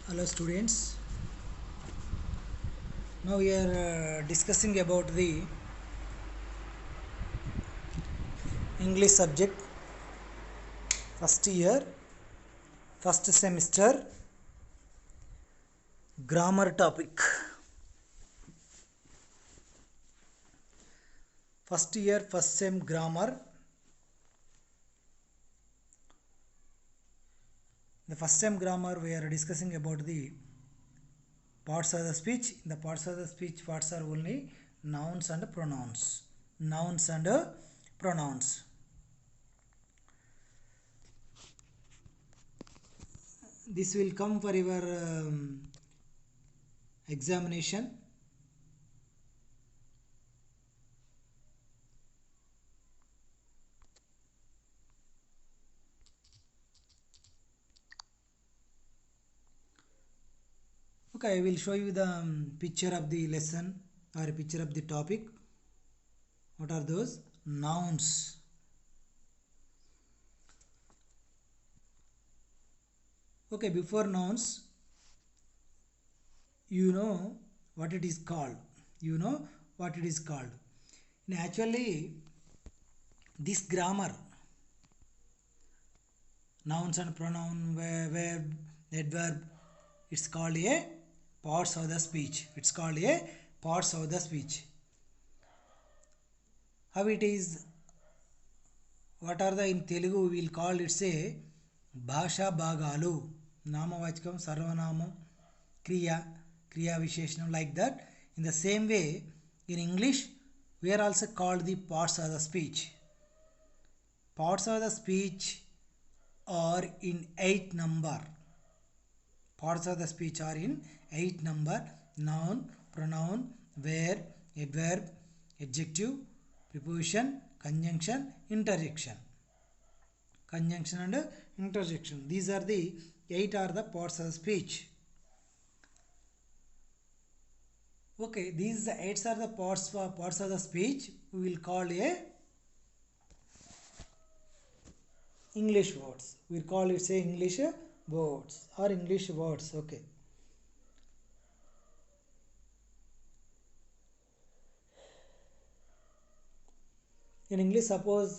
Hello students. Now we are discussing about the English subject first year, first semester, grammar topic. First year, first sem grammar. The first sem grammar we are discussing about the parts of the speech. In the parts of the speech, parts are only nouns and pronouns. Nouns and pronouns. This will come for your examination. Okay, I will show you the picture of the lesson or a picture of the topic. What are those? Nouns. Okay, before nouns, you know what it is called. You know what it is called. Actually, this grammar, nouns and pronoun, verb, adverb, it's called a parts of the speech. It's called a parts of the speech. How it is? What are the in Telugu? We will call it say భాషా భాగాలు నామవాచకం సర్వనామం క్రియా విశేషణం like that. In the same way, in English we are also called the parts of the speech. Parts of the speech are in 8 number. Parts of the speech are in 8 number: noun, pronoun, verb, adverb, adjective, preposition, conjunction, interjection. Conjunction and interjection. These are the 8 are the parts of speech. Okay, these 8 are the parts of the speech. We will call a English words. We will call it say English words or English words. Okay. In English, suppose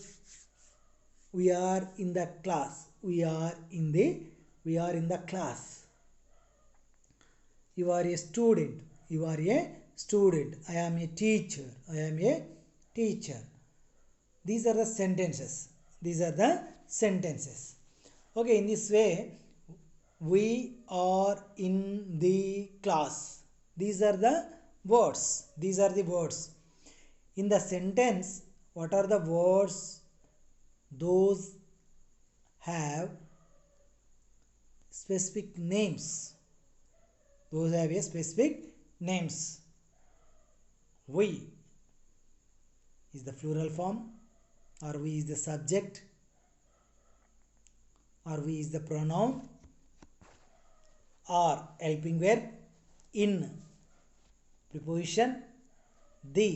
we are in the class. We are in the class. You are a student. You are a student. I am a teacher. I am a teacher. These are the sentences. These are the sentences. Okay, in this way, we are in the class. These are the words. These are the words. In the sentence, what are the words? Those have specific names. Those have a specific names. We is the plural form, or we is the subject, or we is the pronoun, or helping verb, in preposition, the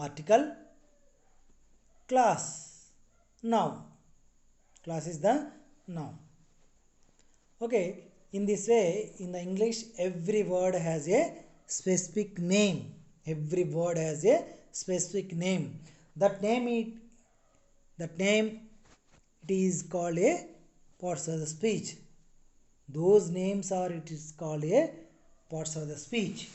article, class, noun. Class is the noun. Okay, in this way, in the English, every word has a specific name. Every word has a specific name. That name it is called a parts of the speech. Those names are it is called a parts of the speech.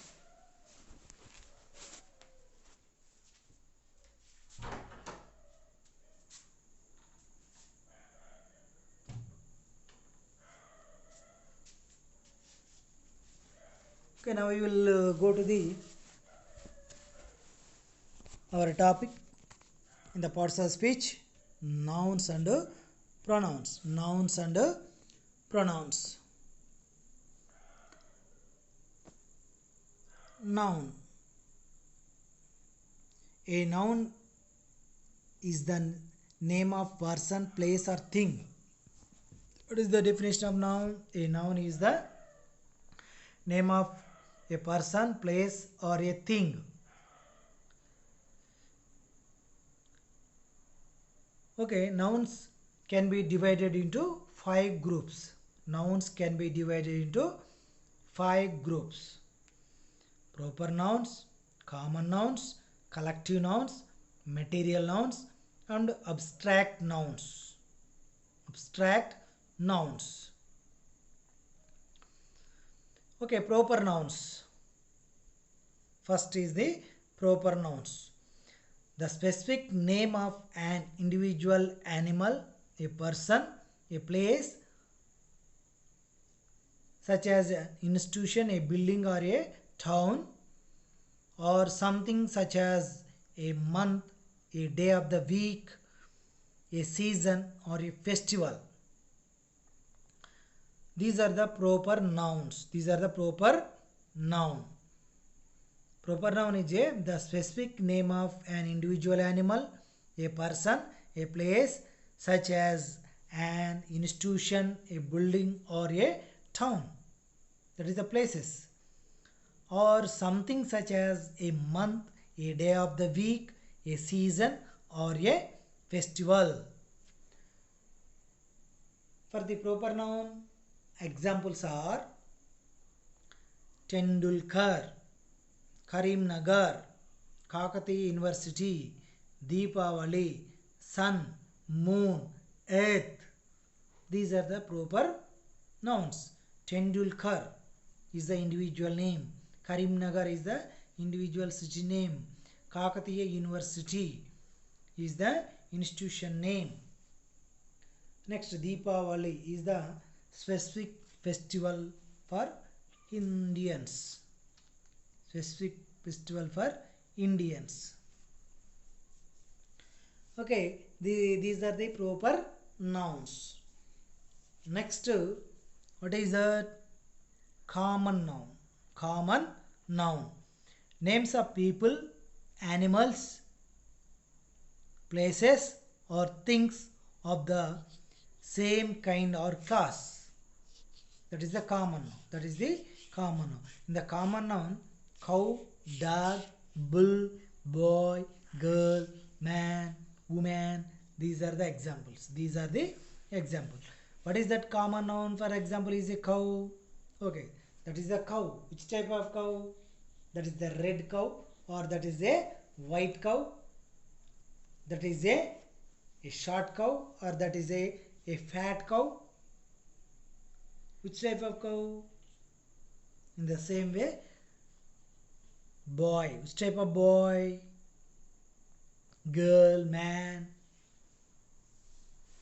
Okay, now we will go to the our topic in the parts of speech: nouns and pronouns. Nouns and pronouns. Noun. A noun is the name of person, place, or thing. What is the definition of noun? A noun is the name of a person, place, or a thing. Okay, nouns can be divided into 5 groups. Nouns can be divided into 5 groups: proper nouns, common nouns, collective nouns, material nouns, and abstract nouns. Abstract nouns. Okay, proper nouns. First is the proper nouns. The specific name of an individual animal, a person, a place, such as an institution, a building, or a town, or something such as a month, a day of the week, a season, or a festival. These are the proper nouns. These are the proper noun. Proper noun is the specific name of an individual animal, a person, a place, such as an institution, a building, or a town. That is the places. Or something such as a month, a day of the week, a season, or a festival. For the proper noun, examples are Tendulkar, Karimnagar, Kakatiya University, Deepavali, sun, moon, earth. These are the proper nouns. Tendulkar is the individual name. Karimnagar is the individual city name. Kakatiya University is the institution name. Next, Deepavali is the specific festival for Indians. Specific festival for Indians. Okay, these are the proper nouns. Next, what is the common noun? Common noun. Names of people, animals, places, or things of the same kind or class. That is the common noun. That is the common noun. In the common noun, cow, dog, bull, boy, girl, man, woman. These are the examples. These are the examples. What is that common noun? For example, is a cow. Okay, that is a cow. Which type of cow? That is the red cow, or that is a white cow. That is a short cow, or that is a fat cow. Which type of cow? In the same way, boy. Which type of boy? Girl, man,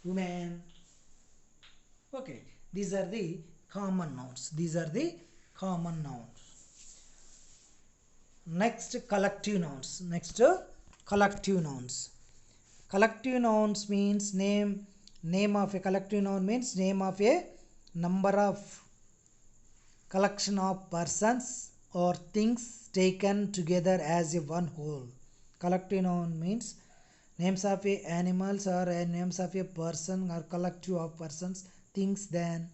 woman. Okay, these are the common nouns. These are the common nouns. Next, collective nouns. Next, collective nouns. Collective nouns means name of a collective noun means name of a number of collection of persons or things taken together as a one whole. Collective noun means names of a animals or names of a person or collective of persons, things, then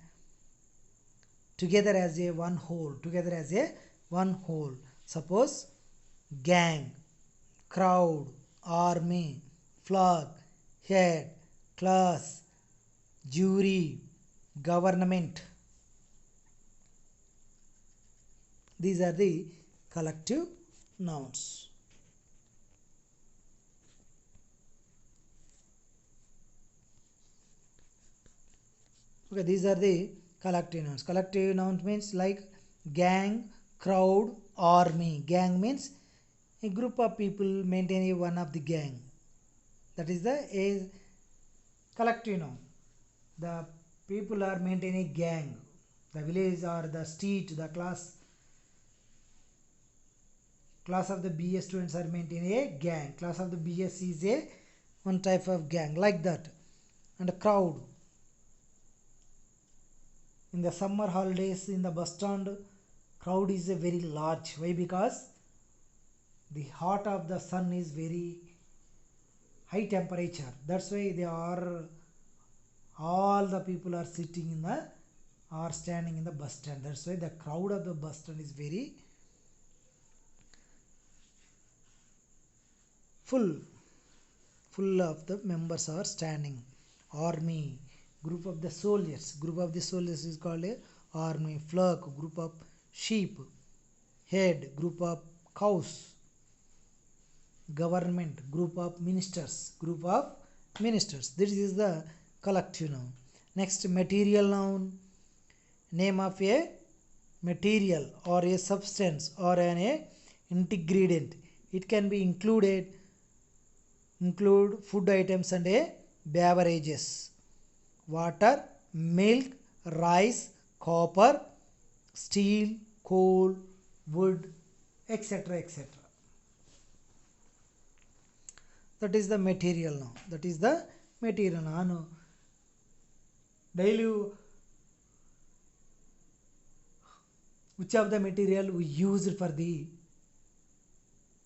together as a one whole. Together as a one whole. Suppose gang, crowd, army, flag, head, class, jury, government. These are the collective nouns. Okay, these are the collective nouns. Collective nouns means like gang, crowd, army. Gang means a group of people maintaining one of the gang. That is a collective noun. The people are maintaining gang. The village or the street, the class of the BS students are maintaining a gang. Class of the BS is a one type of gang, like that. And a crowd. In the summer holidays in the bus stand, crowd is a very large. Why? Because the heat of the sun is very high temperature. That's why all the people are sitting in the or standing in the bus stand. That's why the crowd of the bus stand is very full of the members are standing. Army, group of the soldiers is called a army. Flag, group of sheep. Head, group of cows. Government, group of ministers. Group of ministers. This is the collective noun. Next, material noun. Name of a material or a substance or an ingredient. It can be include food items and a beverages. Water, milk, rice, copper, steel, coal, wood, etc. etc. That is the material now. That is the material now. Daily, which of the material we use for the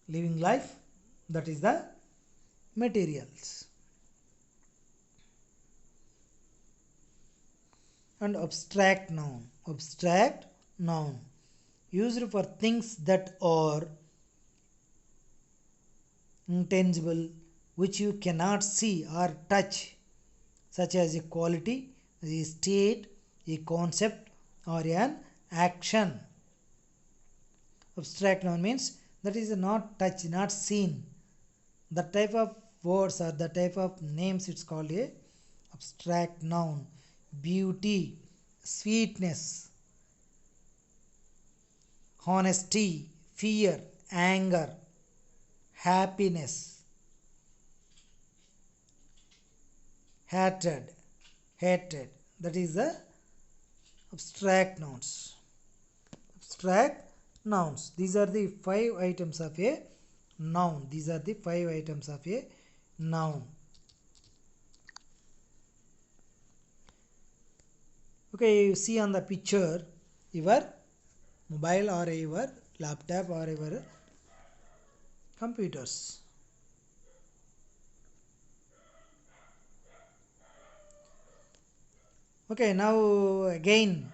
living life? That is the materials. And abstract noun. Abstract noun used for things that are intangible, which you cannot see or touch, such as a quality, a state, a concept, or an action. Abstract noun means that is not touched, not seen. The type of words or the type of names, it's called a abstract noun. Beauty, sweetness, honesty, fear, anger, happiness, hatred. That is the abstract nouns. Abstract nouns. These are the 5 items of a noun. These are the 5 items of a noun. Okay, you see on the picture your mobile or your laptop or your computers. Okay, now again,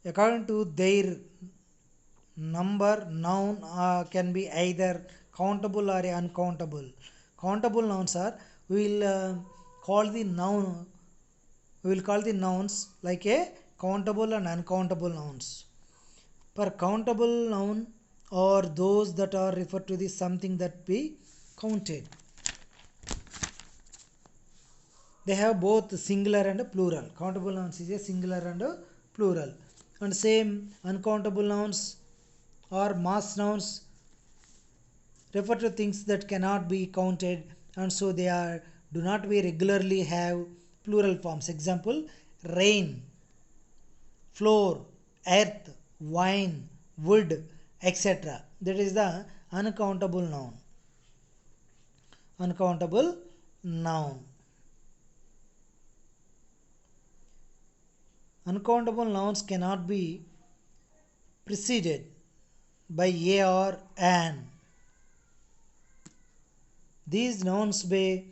according to their number, noun can be either countable or uncountable. Countable nouns are, we will call the noun, we will call the nouns like a countable and uncountable nouns. For countable noun or those that are referred to the something that be counted. They have both singular and plural. Countable nouns is a singular and a plural. And same uncountable nouns or mass nouns refer to things that cannot be counted, and so they are do not be regularly have plural forms. Example, rain, floor, earth, wine, wood, etc. That is the uncountable noun. Uncountable noun. Uncountable nouns cannot be preceded by a or an. These nouns may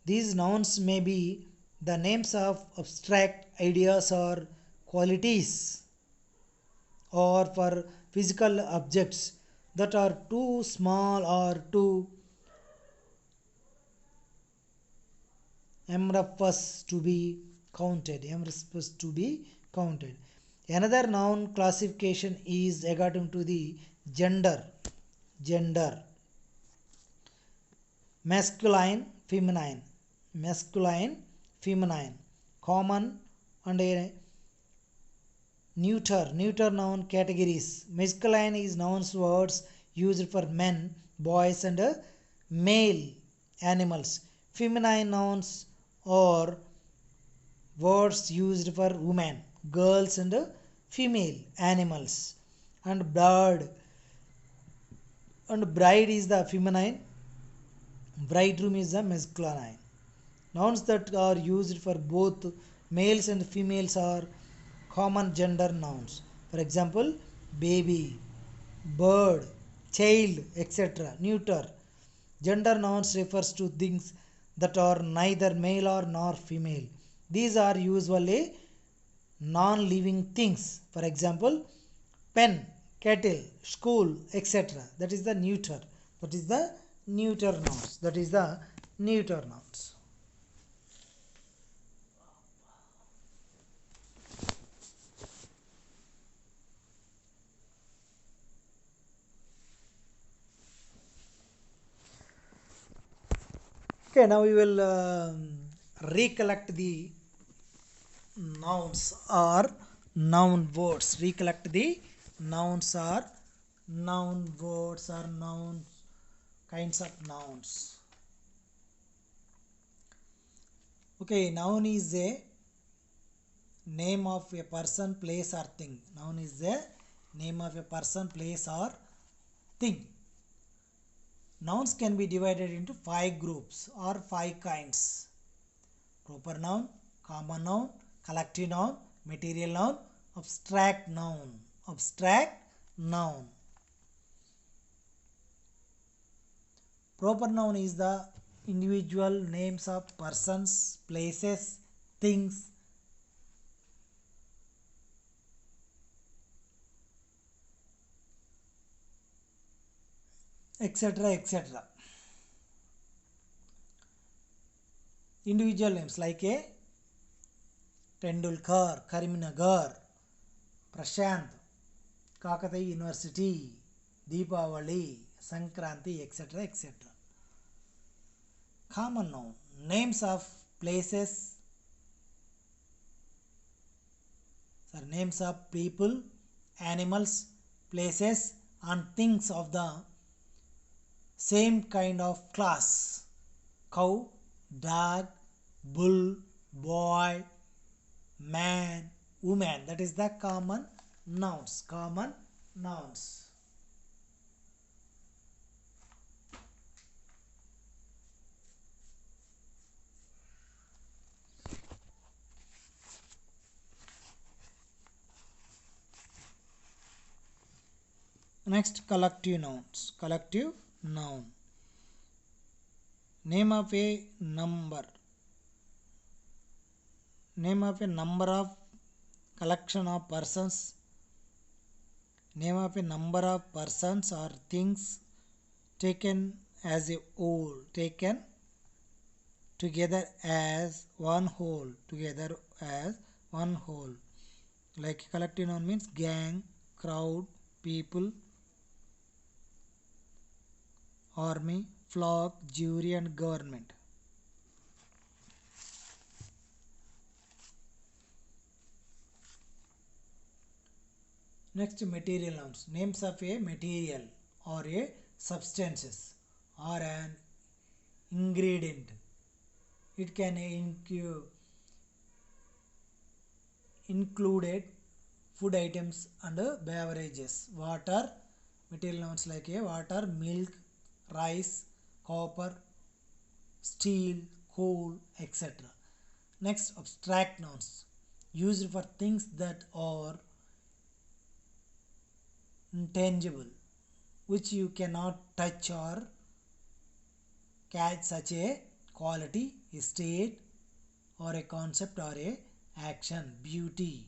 be the names of abstract ideas or qualities, or for physical objects that are too small or too amorphous to be counted. Another noun classification is according to the gender. Masculine, feminine, common and a neuter noun categories. Masculine is nouns words used for men, boys, and male animals. Feminine nouns are words used for women, girls, and female animals. And bride is the feminine, bridegroom is the masculine. Nouns that are used for both males and females are common gender nouns. For example, baby, bird, child, etc. Neuter. Gender nouns refers to things that are neither male or nor female. These are usually non-living things. For example, pen, kettle, school, etc. That is the neuter. That is the neuter nouns. Okay, now we will recollect the nouns or noun words. Recollect the nouns or noun words or noun kinds of nouns. Okay, noun is a name of a person, place or thing. Noun is a name of a person, place or thing. Nouns can be divided into 5 groups or 5 kinds: proper noun, common noun, collective noun, material noun, abstract noun. Abstract noun. Proper noun is the individual names of persons, places, things, etc. etc. Individual names like a Tendulkar, Karimnagar, Prashant, Kakatiya University, Deepavali, Sankranti, etc. etc. Common noun. Names of places, names of people, animals, places and things of the same kind of class: cow, dog, bull, boy, man, woman. That is the common nouns. Common nouns. Next, collective nouns. Collective noun. Name of a number. Name of a number of collection of persons. Name of a number of persons or things taken as a whole. Taken together as one whole. Together as one whole. Like collective noun means gang, crowd, people, army, flock, jury and government. Next, material nouns. Names of a material or a substances or an ingredient. It can include food items and beverages. Water, material nouns like a water, milk, rice, copper, steel, coal, etc. Next, abstract nouns. Used for things that are intangible, which you cannot touch or catch, such a quality, a state or a concept or a action. Beauty.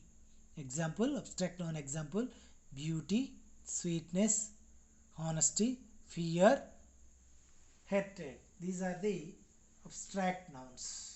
Example, abstract noun example: beauty, sweetness, honesty, fear, hatred. These are the abstract nouns.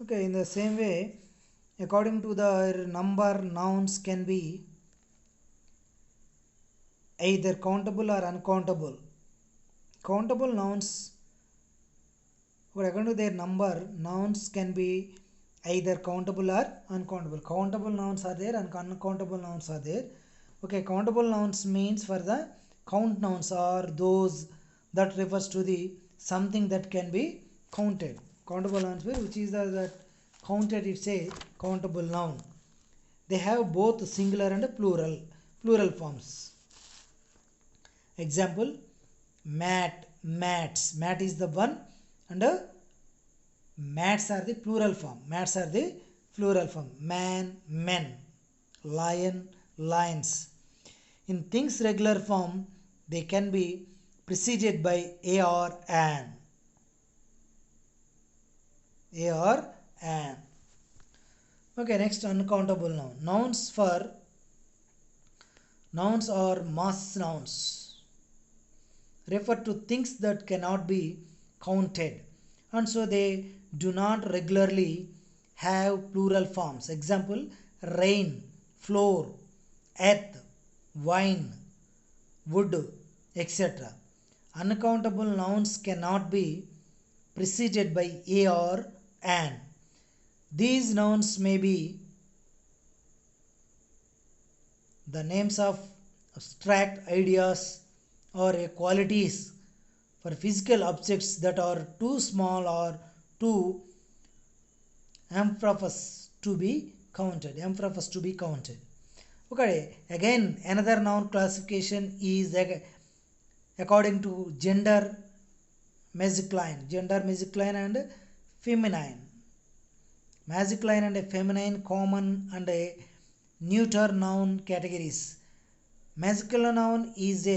Okay, in the same way, according to the number, nouns can be either countable or uncountable. Countable nouns, according to their number, nouns can be either countable or uncountable. Countable nouns are there and uncountable nouns are there. Okay, countable nouns means for the count nouns are those that refers to the something that can be counted. Countable nouns which is that counted, it's a countable noun. They have both singular and plural forms. Example, mat, mats. Mat is the one and Mats are the plural form. Mats are the plural form. Man, men. Lion, lions. In things regular form, they can be preceded by a or an. A or an. Okay, next uncountable noun. Nouns or mass nouns refer to things that cannot be counted, and so they do not regularly have plural forms. Example: rain, floor, earth, wine, wood, etc. Uncountable nouns cannot be preceded by a or an. These nouns may be the names of abstract ideas or qualities for physical objects that are too small or too amorphous to be counted. Okay, again another noun classification is according to gender masculine and feminine. Masculine and feminine common and neuter noun categories. Masculine is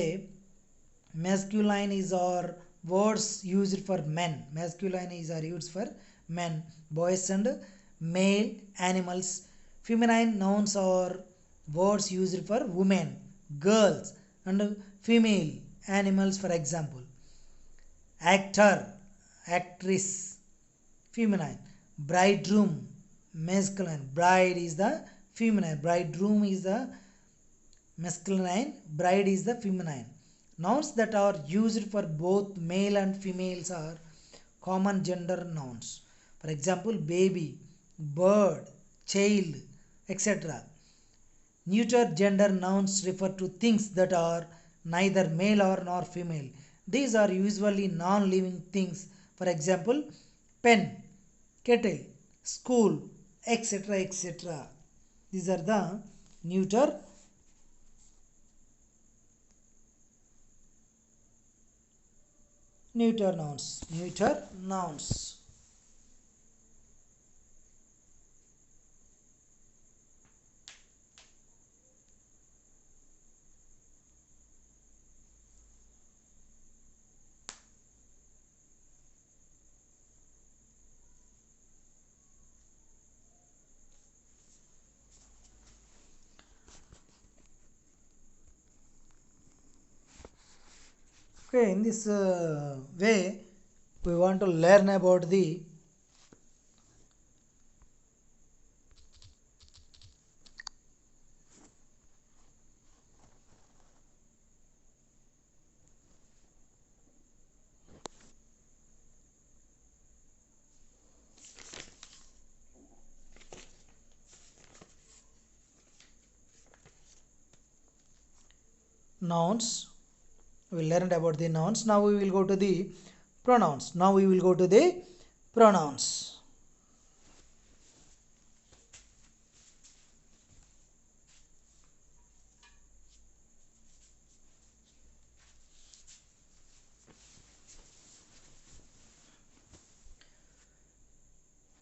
or words used for men. Masculine is or used for men, boys and male animals. Feminine nouns are words used for women, girls and female animals. For example, actor, actress, feminine. Bridegroom, masculine. Bride is the feminine. Bridegroom is the masculine. Bride is the feminine. Nouns that are used for both male and females are common gender nouns. For example, baby, bird, child, etc. Neuter gender nouns refer to things that are neither male or nor female. These are usually non-living things. For example, pen, kettle, school, etc. These are the neuter nouns. Okay, in this way we want to learn about the nouns. We learned about the nouns. Now we will go to the pronouns.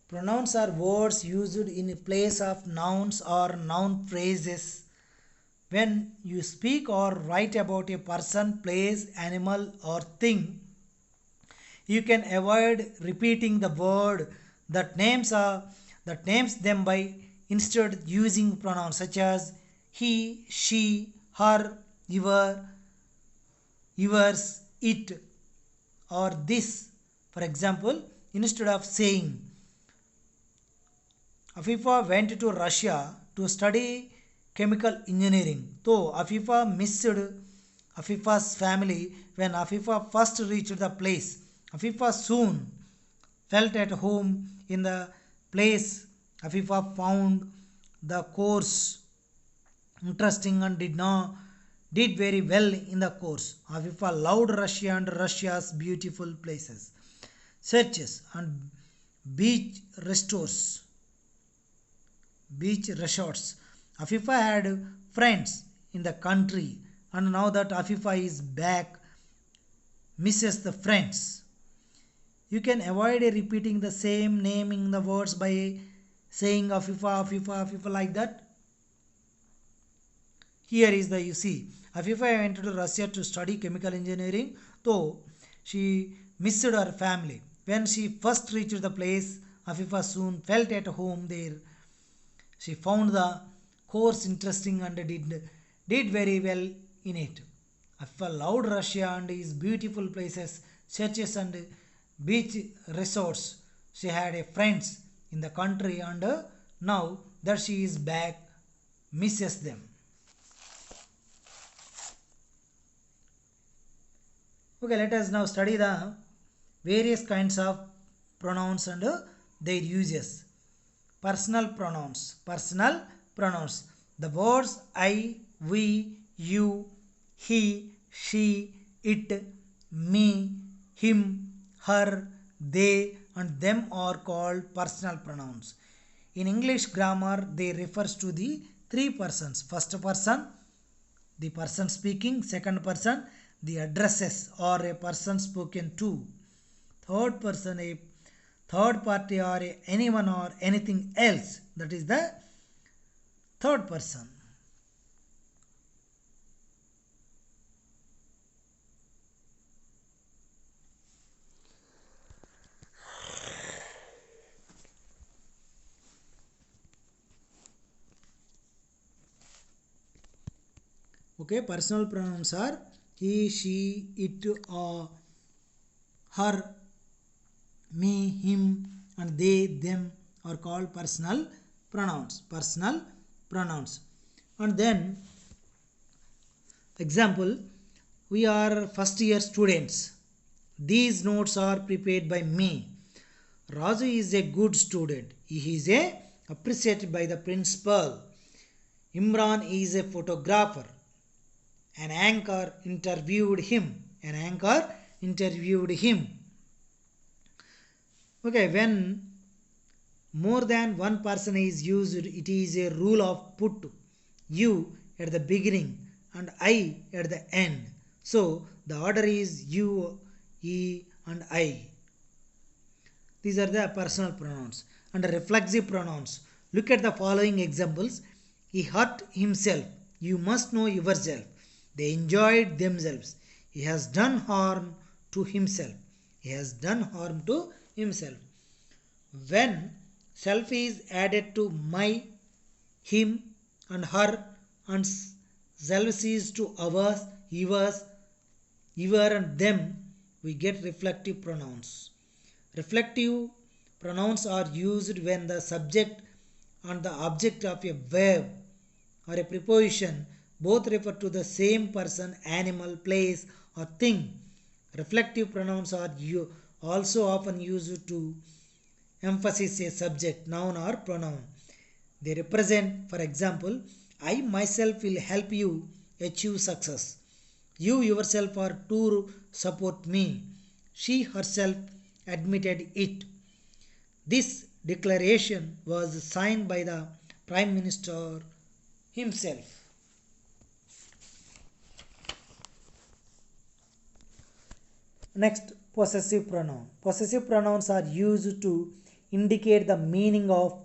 Pronouns are words used in place of nouns or noun phrases when you speak or write about a person, place, animal, or thing. You can avoid repeating the word that names them by instead using pronouns such as he, she, her, your, yours, it, or this. For example, instead of saying Afifa went to Russia to study chemical engineering, though Afifa missed Afifa's family when Afifa first reached the place. Afifa soon felt at home in the place. Afifa found the course interesting and did very well in the course. Afifa loved Russia and Russia's beautiful places, churches and beach resorts. Afifa had friends in the country, and now that Afifa is back, misses the friends. You can avoid repeating the same naming the words by saying Afifa, Afifa, Afifa like that. Here is the you see. Afifa went to Russia to study chemical engineering, though she missed her family. When she first reached the place, Afifa soon felt at home there. She found the course interesting and did very well in it. Afifa loved Russia and its beautiful places, churches and beach resorts. She had a friends in the country and now that she is back, misses them. Okay, let us now study the various kinds of pronouns and their uses. Personal pronouns. Personal pronouns. The words I, we, you, he, she, it, me, him, her, they, and them are called personal pronouns. In English grammar, they refers to the three persons. First person, the person speaking. Second person, the addresses or a person spoken to. Third person, a third party or anyone or anything else, that is the third person. Okay, personal pronouns are he, she, it, her, me, him, and they, them are called personal pronouns. Personal pronouns. And then, example, we are first year students. These notes are prepared by me. Raju is a good student. He is appreciated by the principal. Imran is a photographer. An anchor interviewed him. An anchor interviewed him. Okay, when more than one person is used, it is a rule of put you at the beginning and I at the end. So the order is you, he, and I. These are the personal pronouns. And reflexive pronouns. Look at the following examples. He hurt himself. You must know yourself. They enjoyed themselves. He has done harm to himself. He has done harm to himself. When self is added to my, him, and her, and self is to ours, yours, your, and them, we get reflective pronouns. Reflective pronouns are used when the subject and the object of a verb or a preposition both refer to the same person, animal, place, or thing. Reflective pronouns are also often used to emphasize a subject, noun, or pronoun. They represent, for example, I myself will help you achieve success. You yourself are to support me. She herself admitted it. This declaration was signed by the Prime Minister himself. Next, possessive pronoun. Possessive pronouns are used to indicate the meaning of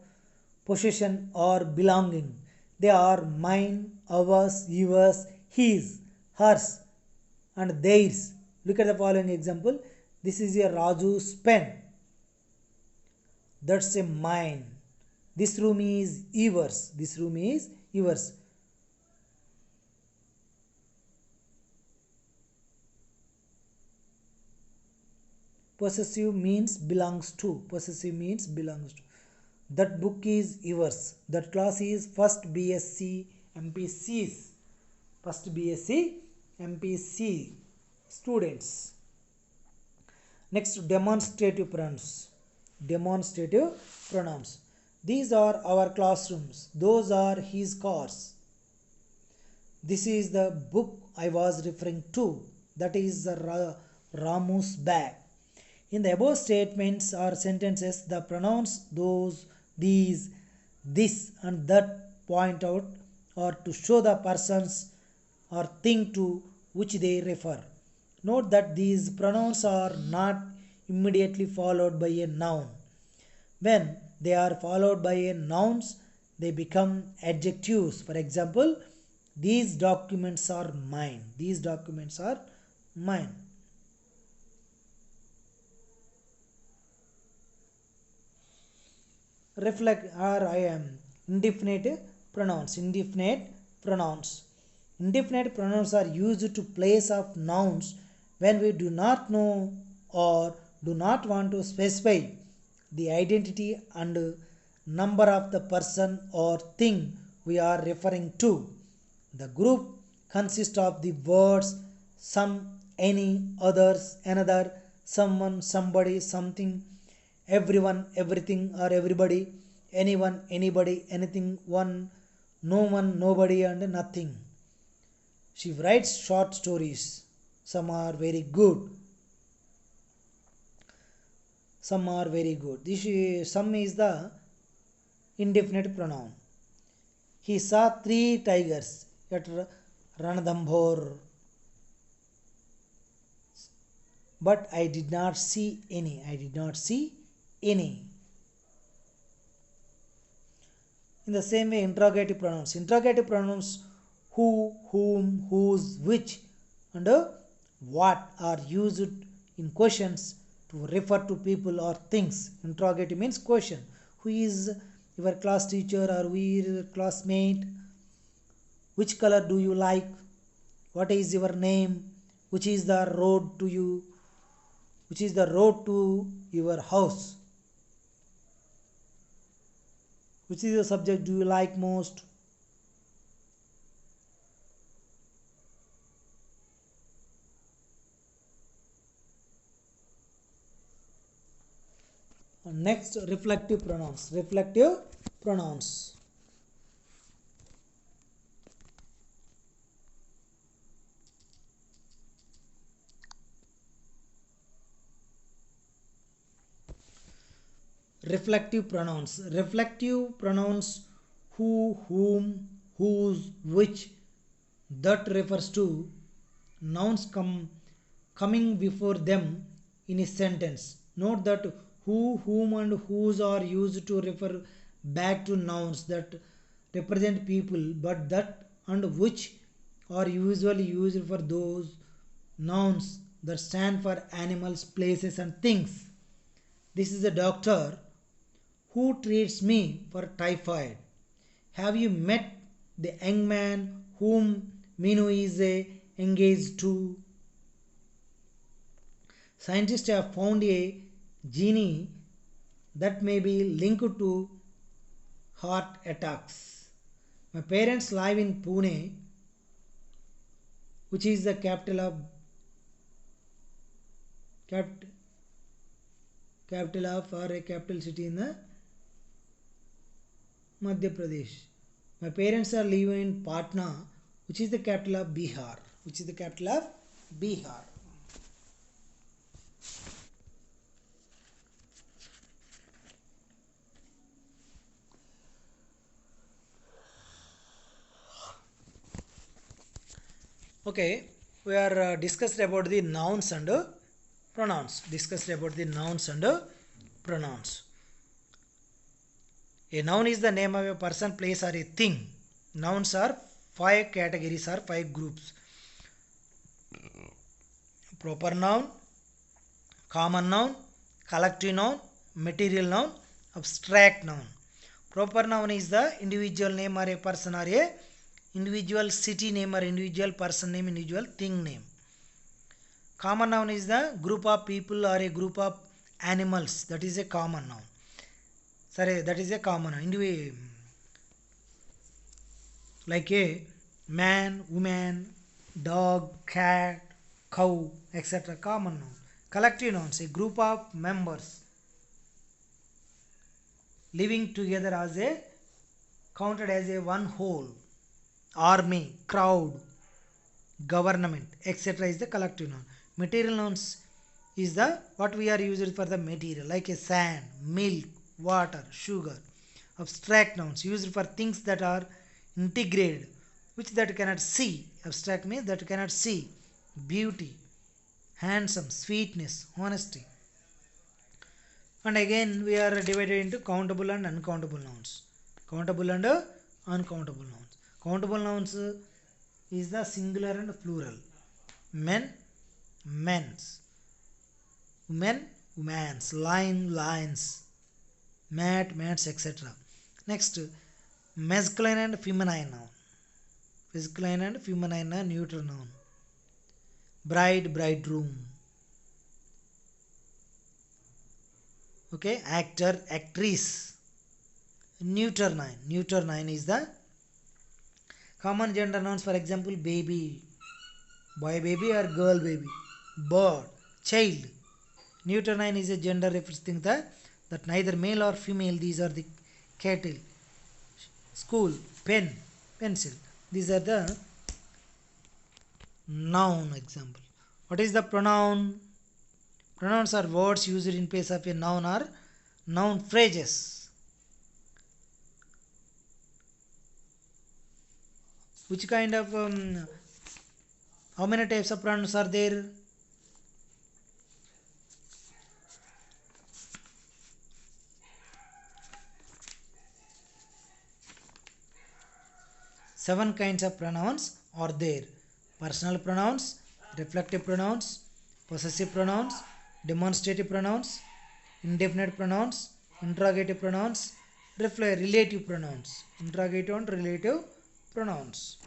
possession or belonging. They are mine, ours, yours, his, hers, and theirs. Look at the following example. This is a Raju's pen. That's a mine. This room is yours. This room is yours. Possessive means belongs to. Possessive means belongs to. That book is yours. That class is first BSc MPCs. First BSc MPC students. Next, demonstrative pronouns. Demonstrative pronouns. These are our classrooms. Those are his cars. This is the book I was referring to. That is the Ramu's bag. In the above statements or sentences, the pronouns those, these, this, and that point out or to show the persons or thing to which they refer. Note that these pronouns are not immediately followed by a noun. When they are followed by a nouns, they become adjectives. For example, these documents are mine. These documents are mine. Reflect or I am indefinite pronouns. Indefinite pronouns are used to place of nouns when we do not know or do not want to specify the identity and number of the person or thing we are referring to. The group consists of the words some, any, others, another, someone, somebody, something, everyone, everything, or everybody, anyone, anybody, anything, one, nobody, and nothing. She writes short stories. Some are very good. Some are very good. Some is the indefinite pronoun. He saw 3 tigers at Ranadambor, but I did not see any. I did not see any. In the same way, interrogative pronouns. Interrogative pronouns who, whom, whose, which, and what are used in questions to refer to people or things. Interrogative means question. Who is your class teacher or who is your classmate? Which color do you like? What is your name? Which is the road to you? Which is the road to your house? Which is the subject do you like most? Next, reflective pronouns. Reflective pronouns. Reflective pronouns. Reflective pronouns who, whom, whose, which, that refers to nouns coming before them in a sentence. Note that who, whom, and whose are used to refer back to nouns that represent people, but that and which are usually used for those nouns that stand for animals, places, and things. This is a doctor who treats me for typhoid. Have you met the young man whom Minu is engaged to? Scientists have found a gene that may be linked to heart attacks. My parents live in Pune, which is the capital of or a capital city in the Madhya Pradesh. My parents are living in Patna, which is the capital of Bihar. Which is the capital of Bihar. Okay, we are discussed about the nouns and pronouns. Discussed about the nouns and pronouns. A noun is the name of a person, place, or a thing. Nouns are 5 categories or 5 groups. Proper noun, common noun, collective noun, material noun, abstract noun. Proper noun is the individual name or a person or a individual city name or individual person name, individual thing name. Common noun is the group of people or a group of animals. That is a common noun. Sorry, that is a common noun. Like a man, woman, dog, cat, cow, etc. Common noun. Collective nouns, a group of members living together as a counted as a one whole. Army, crowd, government, etc. is the collective noun. Material nouns is the what we are used for the material, like a sand, milk, water, sugar. Abstract nouns used for things that are integrated, which that cannot see. Abstract means that cannot see. Beauty, handsome, sweetness, honesty. And again we are divided into countable and uncountable nouns. Countable and uncountable nouns. Countable nouns is the singular and plural. Men, men's. Women, women's. Line, lines. Mat, mats, etc. Next, masculine and feminine noun. Masculine and feminine neuter noun. Bride, bridegroom. Okay, actor, actress. Neuter noun is the common gender nouns. For example, baby, boy baby or girl baby, bird, child. Neuter noun is a gender referencing that neither male or female. These are the cattle, school, pen, pencil. These are the noun example. What is the pronoun? Pronouns are words used in place of a noun or noun phrases. Which kind of how many types of pronouns are there? Seven kinds of pronouns are there. Personal pronouns, reflective pronouns, possessive pronouns, demonstrative pronouns, indefinite pronouns, interrogative pronouns, relative pronouns. Interrogative and relative pronouns.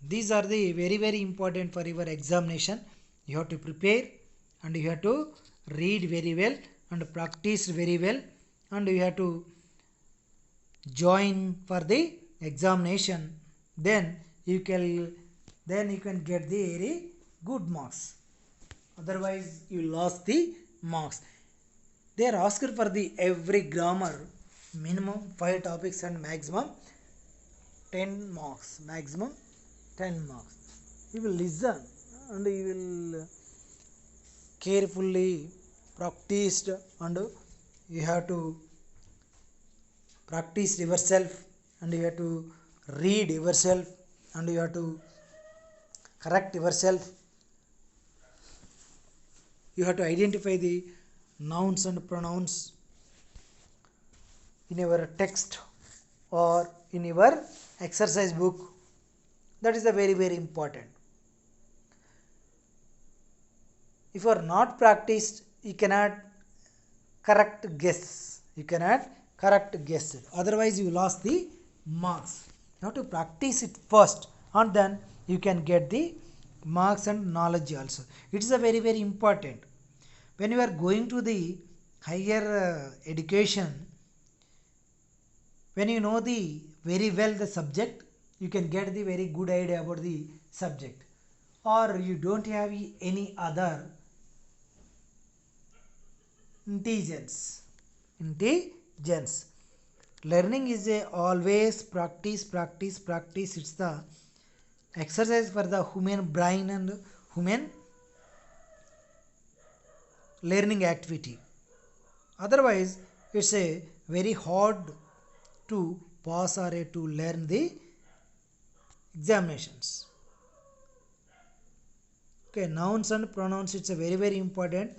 These are the very important for your examination. You have to prepare and you have to read very well and practice very well, and you have to join for the examination. Then you can get the very good marks. Otherwise you lost the marks. They are asked for the every grammar minimum 5 topics and maximum 10 marks. Maximum 10 marks. You will listen and you will carefully practice, and you have to practice yourself, and you have to read yourself, and you have to correct yourself. You have to identify the nouns and pronouns in your text or in your exercise book. That is a very important. If you are not practiced, you cannot correct guess. Otherwise you lost the marks. You have to practice it first, and then you can get the marks and knowledge also. It is a very important. When you are going to the higher education, when you know the very well the subject, you can get the very good idea about the subject. Or you don't have any other intelligence. Learning is a always practice. It's the exercise for the human brain and human learning activity. Otherwise it's a very hard to pass or to learn the examinations. Okay, nouns and pronouns, it's a very important.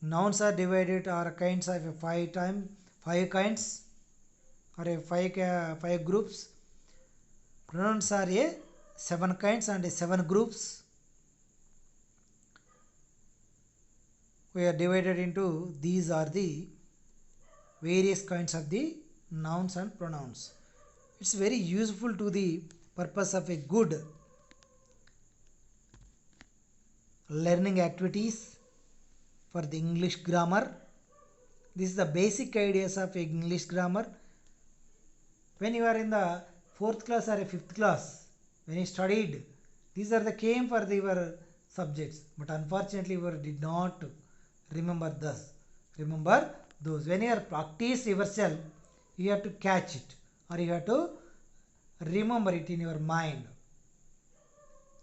Nouns are divided or kinds of five kinds or five groups. Pronouns are a 7 kinds and 7 groups. We are divided into, these are the various kinds of the nouns and pronouns. It's very useful to the purpose of a good learning activities for the English grammar. This is the basic ideas of English grammar. When you are in the 4th class or 5th class, when you studied, these are the came for your subjects, but unfortunately you did not remember those. When you are practice yourself, you have to catch it or you have to remember it in your mind.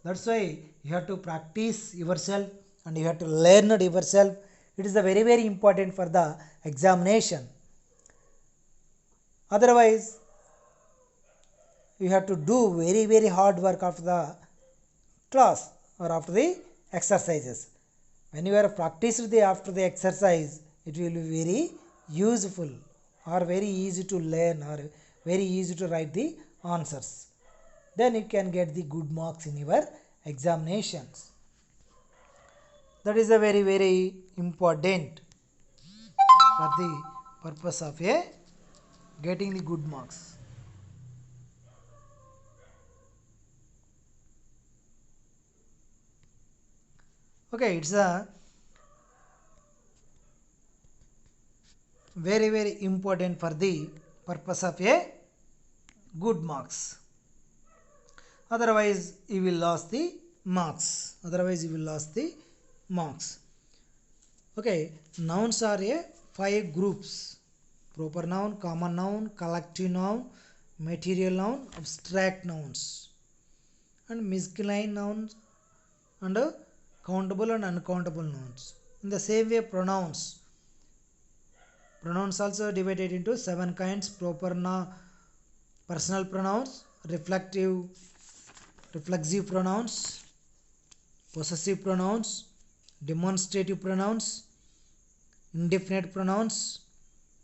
That's why you have to practice yourself and you have to learn it yourself. It is very important for the examination. Otherwise you have to do very hard work after the class or after the exercises. when you are practiced the after the exercise, it will be very useful or very easy to learn or very easy to write the answers. Then you can get the good marks in your examinations. That is a very important for the purpose of a getting the good marks. Okay, it's a very important for the purpose of a good marks. Otherwise you will lose the marks. Okay, nouns are a 5 groups: proper noun, common noun, collective noun, material noun, abstract nouns, and miscellaneous nouns, and countable and uncountable nouns. In the same way, pronouns also divided into 7 kinds: proper noun, personal pronouns, reflexive pronouns, possessive pronouns, demonstrative pronouns, indefinite pronouns,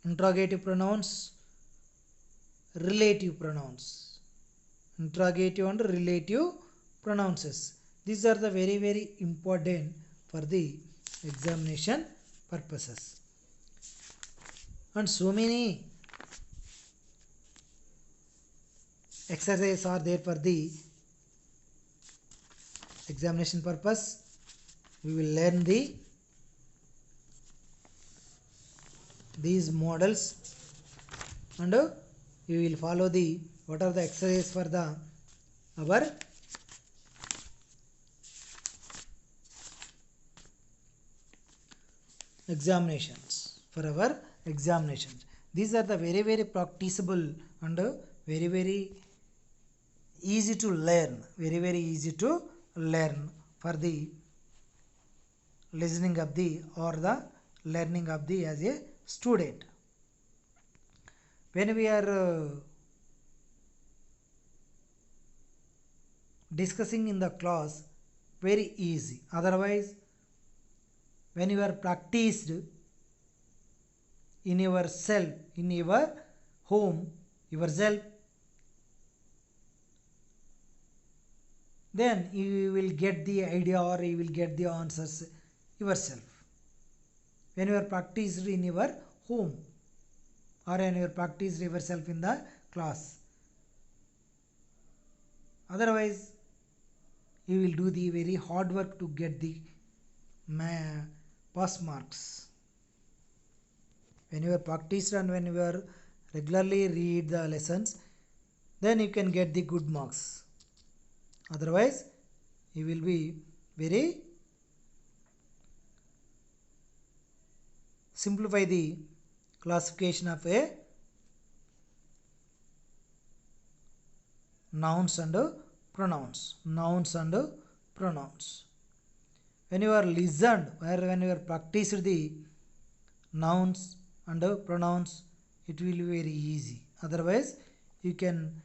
interrogative pronouns, relative pronouns. Interrogative and relative pronouns. These are the very important for the examination purposes. And so many exercises are there for the examination purpose. We will learn these models, and we will follow what are the exercises for our examinations. These are the very practicable and very easy to learn, for the listening of the or the learning of the as a student. When we are discussing in the class, very easy. Otherwise, when you are practiced in yourself, in your home, yourself, then you will get the idea or you will get the answers yourself. When you are practiced in your home or when you are practiced yourself in the class. Otherwise, you will do the very hard work to get the pass marks. When you are practiced and when you are regularly read the lessons, then you can get the good marks. Otherwise, you will be very simplify the classification of a nouns and pronouns. When you are listened, when you are practiced the nouns and pronouns, it will be very easy. Otherwise, you can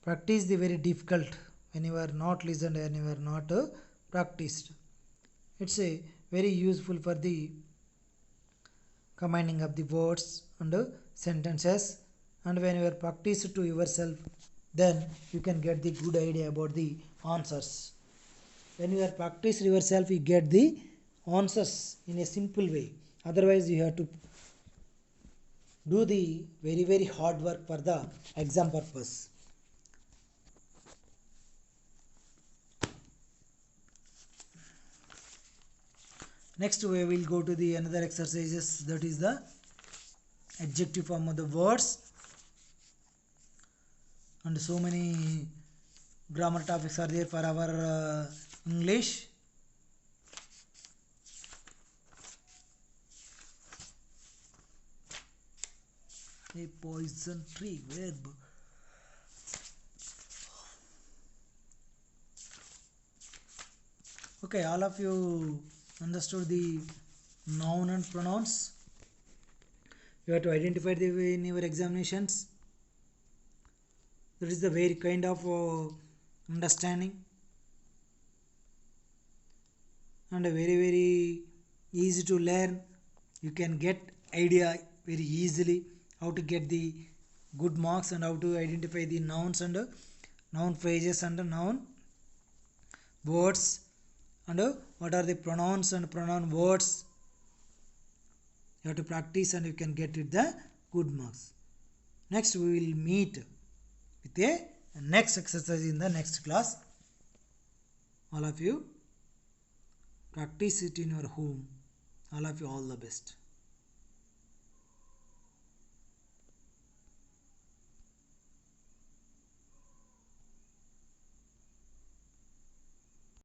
practice the very difficult when you are not listened and you are not practiced. It's a very useful for the combining of the words and sentences. And when you are practiced to yourself, then you can get the good idea about the answers. When you are practiced yourself, you get the answers in a simple way. Otherwise, you have to do the very hard work for the exam purpose. Next, we will go to the another exercises, that is the adjective form of the words, and so many grammar topics are there for our English. A poison tree, verb. Okay, all of you understood the noun and pronouns. You have to identify them in your examinations. That is the very kind of understanding. and very easy to learn. You can get idea very easily how to get the good marks and how to identify the nouns and noun phrases and noun words and what are the pronouns and pronoun words. You have to practice and you can get it the good marks. Next we will meet with a next exercise in the next class. All of you practice it in your home. All of you all the best.